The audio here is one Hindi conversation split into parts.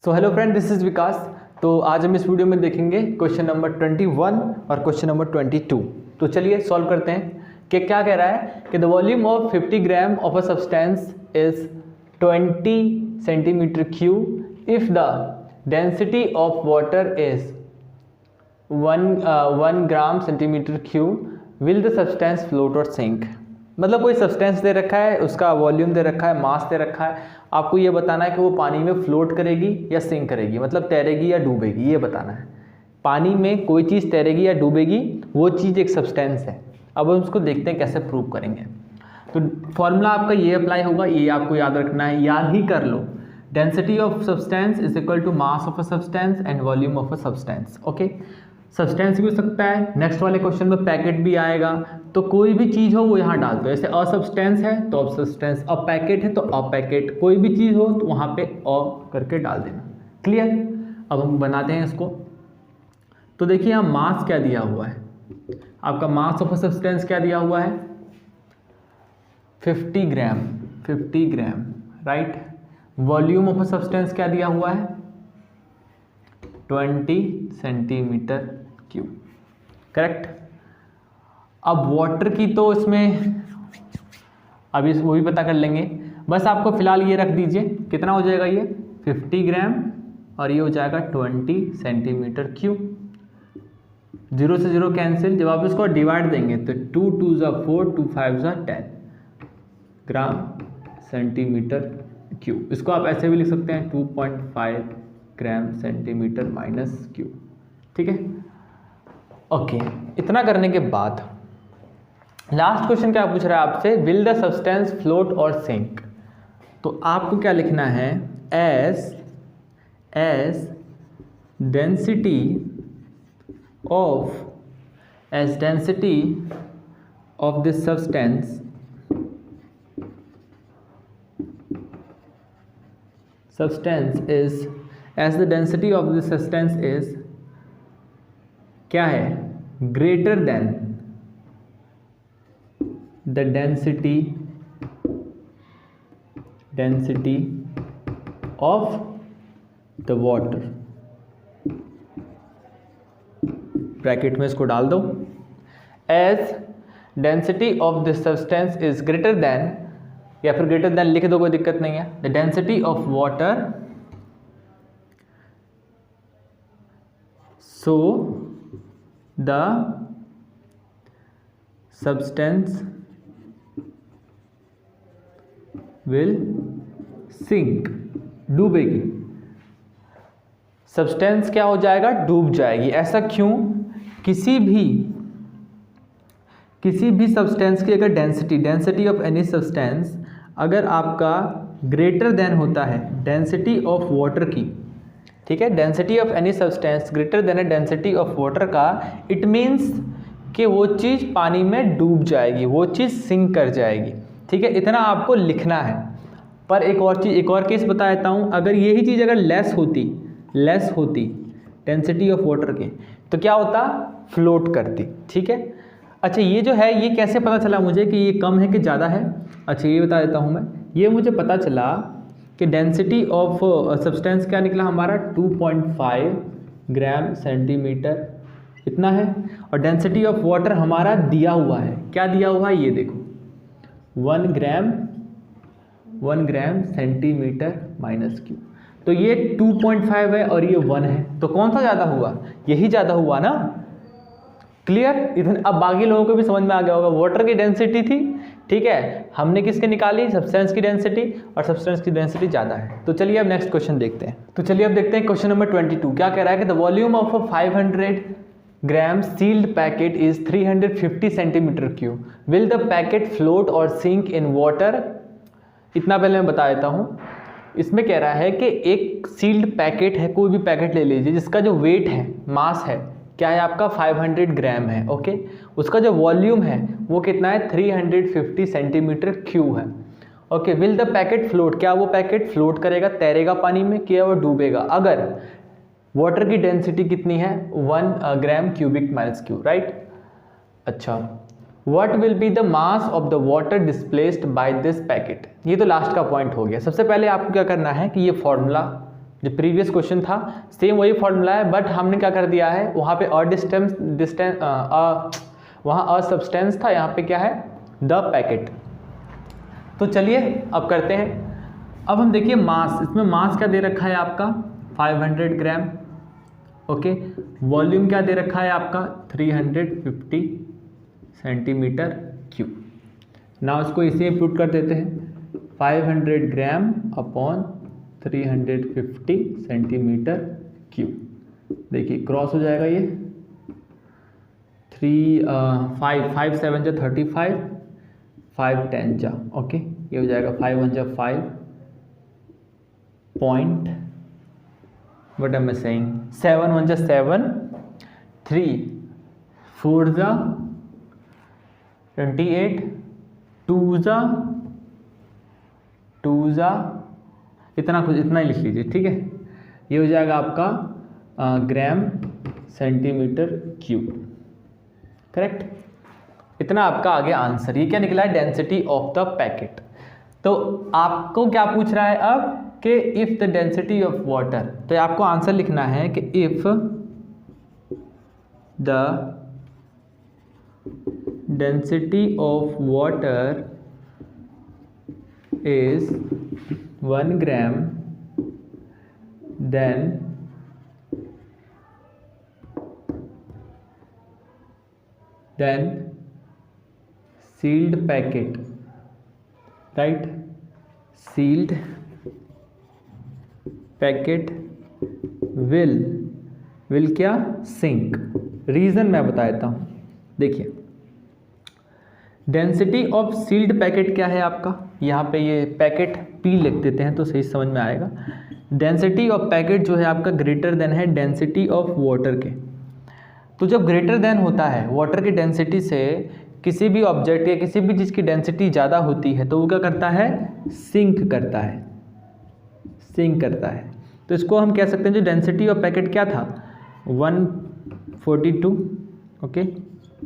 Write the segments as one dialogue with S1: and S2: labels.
S1: So hello friend, this is Vikas. तो आज हम इस वीडियो में देखेंगे क्वेश्चन नंबर 21 और क्वेश्चन नंबर 22। तो चलिए सॉल्व करते हैं कि क्या कह रहा है कि the volume of 50 gram of a substance is 20 centimetre cube if the density of water is 1 gram centimetre cube will the substance float or sink. मतलब कोई सब्सटेंस दे रखा है, उसका वॉल्यूम दे रखा है, मास दे रखा है, आपको ये बताना है कि वो पानी में फ्लोट करेगी या सिंक करेगी, मतलब तैरेगी या डूबेगी, ये बताना है। पानी में कोई चीज़ तैरेगी या डूबेगी, वो चीज़ एक सब्सटेंस है। अब हम उसको देखते हैं कैसे प्रूव करेंगे। तो फॉर्मूला आपका ये अप्लाई होगा, ये आपको याद रखना है, याद ही कर लो। Density of substance is equal to mass of a substance and volume of a substance. Okay, substance भी हो सकता है, नेक्स्ट वाले क्वेश्चन में पैकेट भी आएगा। तो कोई भी चीज़ हो वो यहाँ डाल दो। जैसे अ सब्सटेंस है तो अब सब्सटेंस, अब पैकेट है तो अब पैकेट, कोई भी चीज़ हो तो वहाँ पे अ करके डाल देना। क्लियर? अब हम बनाते हैं इसको। तो देखिए यहाँ मास क्या दिया हुआ है, आपका मास ऑफ अ सब्सटेंस क्या दिया हुआ है, 50 gram, right. Volume of a substance क्या दिया हुआ है, 20 सेंटीमीटर क्यूब, करेक्ट। अब वाटर की तो इसमें अभी वो भी पता कर लेंगे, बस आपको फिलहाल ये रख दीजिए। कितना हो जाएगा ये 50 ग्राम और ये हो जाएगा 20 सेंटीमीटर क्यूब। 0 से 0 कैंसिल, जब आप इसको डिवाइड देंगे तो 2 2 4 2 5 10 ग्राम सेंटीमीटर क्यूब। इसको आप ऐसे भी लिख सकते हैं 2.5 ग्राम सेंटीमीटर माइनस क्यूब, ठीक है। ओके, इतना करने के बाद लास्ट क्वेश्चन क्या पूछ रहा है आपसे, will the substance float or sink. तो आपको क्या लिखना है, as density of this substance is as the density of the substance is क्या है, greater than the density of the water। Bracket में इसको डाल दो, as density of this substance is greater than, या फिर ग्रेटर देन लिख दो, कोई दिक्कत नहीं है। The density of water, so the substance will sink, डूबेगी। सब्सटेंस क्या हो जाएगा, डूब जाएगी। ऐसा क्यों, किसी भी सब्सटेंस की अगर डेंसिटी ऑफ एनी सब्सटेंस अगर आपका ग्रेटर देन होता है डेंसिटी ऑफ वाटर की, ठीक है, density of any substance greater than density of water का, इट मीन्स कि वो चीज़ पानी में डूब जाएगी, वो चीज़ सिंक कर जाएगी, ठीक है। इतना आपको लिखना है। पर एक और केस बता देता हूँ, अगर यही चीज़ अगर लेस होती डेंसिटी ऑफ वाटर के, तो क्या होता, फ्लोट करती, ठीक है। अच्छा, ये जो है, ये कैसे पता चला मुझे कि ये कम है कि ज़्यादा है? अच्छा, ये बता देता हूँ मैं। ये मुझे पता चला कि डेंसिटी ऑफ सब्सटेंस क्या निकला हमारा, 2.5 ग्राम सेंटीमीटर, इतना है। और डेंसिटी ऑफ वाटर हमारा दिया हुआ है, क्या दिया हुआ है, ये देखो 1 ग्राम सेंटीमीटर माइनस क्यूब। तो ये 2.5 है और ये 1 है, तो कौन सा ज़्यादा हुआ, यही ज़्यादा हुआ ना। क्लियर? इधर अब बाकी लोगों को भी समझ में आ गया होगा। वाटर की डेंसिटी थी, ठीक है, हमने किसकी निकाली, सब्सटेंस की डेंसिटी, और सब्सटेंस की डेंसिटी ज़्यादा है। तो चलिए अब नेक्स्ट क्वेश्चन देखते हैं। तो चलिए अब देखते हैं क्वेश्चन नंबर 22 क्या कह रहा है कि the volume of a 500 gram sealed packet is 350 centimetre cube, will the packet float or sink in water. इतना पहले मैं बता देता हूँ। इसमें कह रहा है कि एक सील्ड पैकेट है, कोई भी पैकेट ले लीजिए, जिसका जो वेट है, मास है, क्या है आपका 500 ग्राम है, ओके। उसका जो वॉल्यूम है वो कितना है, 350 सेंटीमीटर क्यूब है, okay. Will the packet float, क्या वो पैकेट फ्लोट करेगा, तैरेगा पानी में, क्या वो डूबेगा, अगर वाटर की डेंसिटी कितनी है, 1 ग्राम क्यूबिक माइल्स क्यूब, राइट। अच्छा, what will be the mass of the water displaced by this packet. ये तो लास्ट का पॉइंट हो गया। सबसे पहले आपको क्या करना है कि ये फॉर्मूला जो प्रीवियस क्वेश्चन था सेम वही फॉर्मूला है, बट हमने क्या कर दिया है, वहाँ पे वहाँ अ सब्सटेंस था, यहाँ पे क्या है द पैकेट। तो चलिए अब करते हैं। अब हम देखिए मास, इसमें मास क्या दे रखा है आपका 500 ग्राम, ओके। वॉल्यूम क्या दे रखा है आपका 350 सेंटीमीटर क्यूब। नाउ इसको इसे पुट कर देते हैं 500 ग्राम अपॉन 350 सेंटीमीटर क्यूब। देखिए क्रॉस हो जाएगा ये 5 7 जा 35, 5 10 जा, ओके। ये हो जाएगा 5 1 जा 5 point, what am I saying, 7 1 जा 7, 3 4 जा 28, 2 जा इतना कुछ, इतना ही लिख लीजिए, ठीक है। ये हो जाएगा आपका ग्राम सेंटीमीटर क्यूब, करेक्ट। इतना आपका आगे आंसर। ये क्या निकला है, डेंसिटी ऑफ द पैकेट। तो आपको क्या पूछ रहा है अब कि if the density of water, तो आपको आंसर लिखना है कि if the density of water is 1 gram then sealed packet, right, sealed packet will क्या सिंक। रीज़न मैं बता देता हूँ। देखिए डेंसिटी ऑफ सील्ड पैकेट क्या है आपका, यहाँ पे ये पैकेट पी लिख देते हैं तो सही समझ में आएगा। डेंसिटी ऑफ पैकेट जो है आपका ग्रेटर देन है डेंसिटी ऑफ वाटर के। तो जब ग्रेटर देन होता है वाटर की डेंसिटी से किसी भी ऑब्जेक्ट या किसी भी चीज़ की डेंसिटी ज़्यादा होती है तो वो क्या करता है, सिंक करता है, सिंक करता है। तो इसको हम कह सकते हैं जो डेंसिटी ऑफ पैकेट क्या था 142, ओके,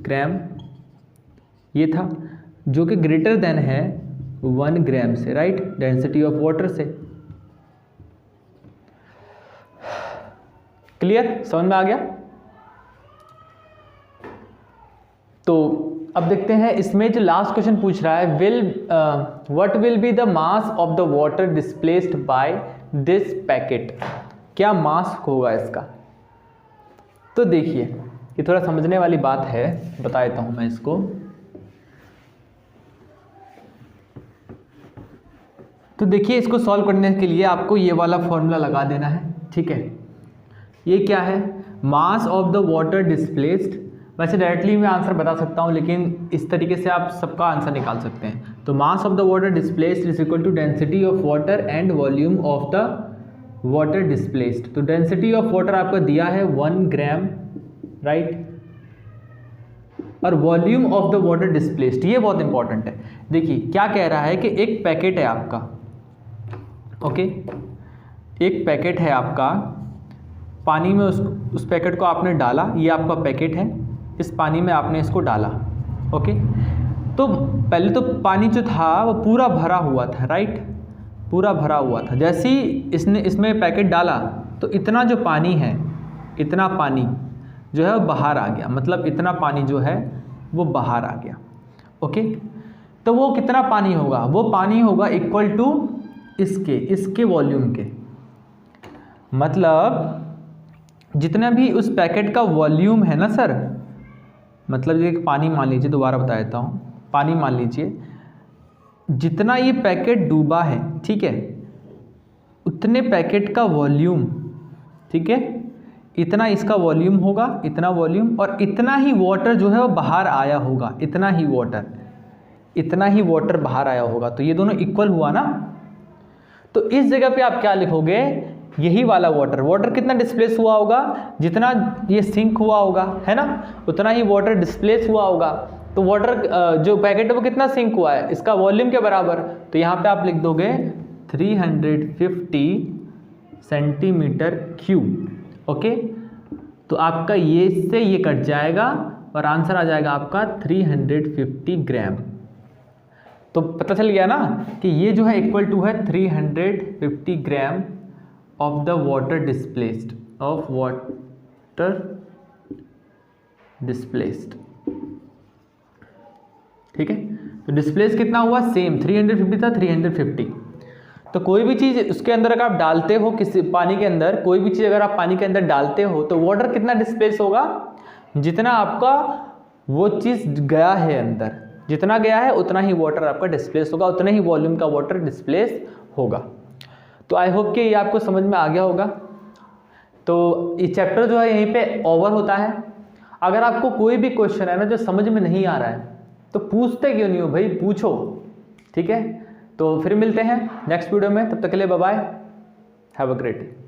S1: ग्राम ये था, जो कि ग्रेटर देन है 1 ग्राम से, राइट, डेंसिटी ऑफ वाटर से। क्लियर, समझ में आ गया। तो अब देखते हैं इसमें जो लास्ट क्वेश्चन पूछ रहा है, what will be the mass of the water displaced by this packet, क्या मास होगा इसका। तो देखिए ये थोड़ा समझने वाली बात है, बता देता हूं मैं इसको। तो देखिए इसको सॉल्व करने के लिए आपको ये वाला फॉर्मूला लगा देना है, ठीक है। ये क्या है, मास ऑफ द वाटर डिस्प्लेस्ड। वैसे डायरेक्टली मैं आंसर बता सकता हूँ, लेकिन इस तरीके से आप सबका आंसर निकाल सकते हैं। तो mass of the water displaced is equal to density of water and volume of the water displaced. तो डेंसिटी ऑफ वाटर आपका दिया है 1 ग्राम, राइट, और volume of the water displaced, ये बहुत इंपॉर्टेंट है। देखिए क्या कह रहा है कि एक पैकेट है आपका, ओके, एक पैकेट है आपका, पानी में उस पैकेट को आपने डाला, ये आपका पैकेट है, इस पानी में आपने इसको डाला, ओके। तो पहले तो पानी जो था वो पूरा भरा हुआ था, राइट, पूरा भरा हुआ था। जैसे ही इसने इसमें पैकेट डाला तो इतना जो पानी है, इतना पानी जो है वो बाहर आ गया, मतलब इतना पानी जो है वो बाहर आ गया, ओके। तो वो कितना पानी होगा, वो पानी होगा इक्वल टू इसके वॉल्यूम के, मतलब जितना भी उस पैकेट का वॉल्यूम है ना सर, मतलब ये पानी मान लीजिए, दोबारा बता देता हूँ, पानी मान लीजिए, जितना ये पैकेट डूबा है, ठीक है, उतने पैकेट का वॉल्यूम, ठीक है, इतना इसका वॉल्यूम होगा, इतना वॉल्यूम, और इतना ही वाटर जो है वो बाहर आया होगा, इतना ही वाटर बाहर आया होगा। तो ये दोनों इक्वल हुआ ना। तो इस जगह पे आप क्या लिखोगे, यही वाला वाटर कितना डिस्प्लेस हुआ होगा, जितना ये सिंक हुआ होगा, है ना, उतना ही वाटर डिस्प्लेस हुआ होगा। तो वाटर जो पैकेट है वो कितना सिंक हुआ है, इसका वॉल्यूम के बराबर। तो यहाँ पे आप लिख दोगे 350 सेंटीमीटर क्यूब, ओके। तो आपका ये से ये कट जाएगा और आंसर आ जाएगा आपका 350 ग्राम। तो पता चल गया ना कि ये जो है इक्वल टू है 350 gram of the water displaced, of water displaced, ठीक है। तो डिस्प्लेस कितना हुआ, सेम 350 था, 350। तो कोई भी चीज़ उसके अंदर अगर आप डालते हो, किसी पानी के अंदर कोई भी चीज़ अगर आप पानी के अंदर डालते हो तो वाटर कितना डिस्प्लेस होगा, जितना आपका वो चीज़ गया है अंदर, जितना गया है उतना ही वाटर आपका डिस्प्लेस होगा, उतने ही वॉल्यूम का वाटर डिस्प्लेस होगा। तो आई होप कि ये आपको समझ में आ गया होगा। तो ये चैप्टर जो है यहीं पे ओवर होता है। अगर आपको कोई भी क्वेश्चन है ना जो समझ में नहीं आ रहा है तो पूछते क्यों नहीं हो भाई, पूछो, ठीक है। तो फिर मिलते हैं नेक्स्ट वीडियो में, तब तक के लिए bye bye, have a great day.